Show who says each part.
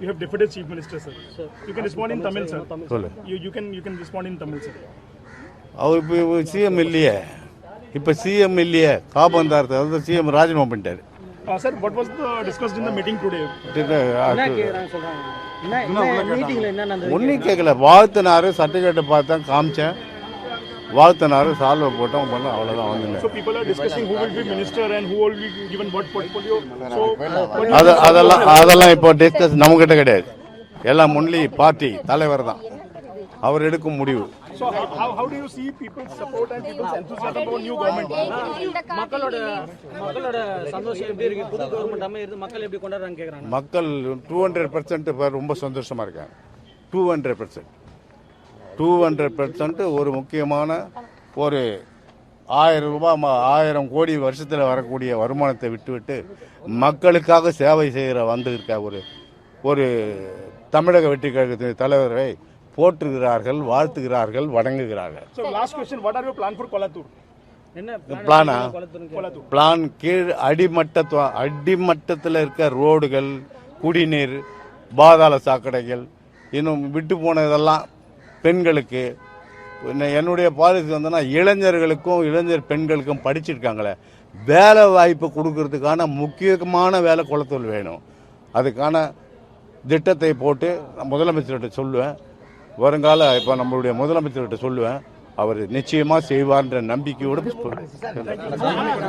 Speaker 1: You have Deputy Chief Minister, sir. You can respond in Tamil, sir.
Speaker 2: சொல்லு.
Speaker 1: You can respond in Tamil, sir.
Speaker 2: அவர் இப்போ CM இல்லையே, இப்போ CM இல்லையே, காபந்தாரத்தை வந்து CM ராஜினாமா பண்ணிட்டாரு.
Speaker 1: Sir, what was discussed in the meeting today?
Speaker 2: ஒன்றும் கேட்கல, வாழ்த்தினாரு, சர்டிஃபிகேட்டை பார்த்தேன், காமிச்சேன், வாழ்த்தினாரு, சால்வை போட்டோம், பண்ண அவ்வளோதான் வந்து.
Speaker 1: So people are discussing who will be minister and who will be given what portfolio. So
Speaker 2: அதெல்லாம் இப்போ டிஸ்கஸ் நம்மகிட்ட கிடையாது, எல்லாம் ஒன்லி பார்ட்டி தலைவர் தான், அவர் எடுக்கும் முடிவு.
Speaker 1: So how do you see people's support and people's enthusiasm about new government?
Speaker 3: மக்களோட சந்தோஷம் எப்படி இருக்கு? புது கவர்மெண்ட் அமையிறது மக்கள் எப்படி கொண்டாடுறாங்க கேக்குறாங்க.
Speaker 2: மக்கள் 200% ரொம்ப சந்தோஷமா இருக்காங்க. 200% ஒரு முக்கியமான ஒரு 1000 ரூபாய் 1000 கோடி வருஷத்தில் வரக்கூடிய வருமானத்தை விட்டுவிட்டு மக்களுக்காக சேவை செய்கிற வந்திருக்க ஒரு தமிழக வெற்றி கழகத்தின் தலைவரை போற்றுகிறார்கள், வாழ்த்துகிறார்கள், வணங்குகிறார்கள்.
Speaker 1: So last question, what are your plan for Kolattur?
Speaker 3: என்ன
Speaker 2: பிளானா?
Speaker 1: Kolattur.
Speaker 2: பிளான் கீழ் அடிமட்டத்தில் இருக்க ரோடுகள், குடிநீர், பாதாள சாக்கடைகள், இன்னும் விட்டு போனதெல்லாம் பெண்களுக்கு. என்னுடைய பாலிசி வந்தோன்னா இளைஞர்களுக்கும் இளைஞர் பெண்களுக்கும் படிச்சிருக்காங்களே, வேலை வாய்ப்பு கொடுக்கறதுக்கான முக்கியமான வேலை குளத்தூர் வேணும். அதுக்கான திட்டத்தை போட்டு முதலமைச்சர்கிட்ட சொல்லுவேன், வருங்கால இப்போ நம்மளுடைய முதலமைச்சர்கிட்ட சொல்லுவேன், அவர் நிச்சயமாக செய்வார்ன்ற நம்பிக்கையோடு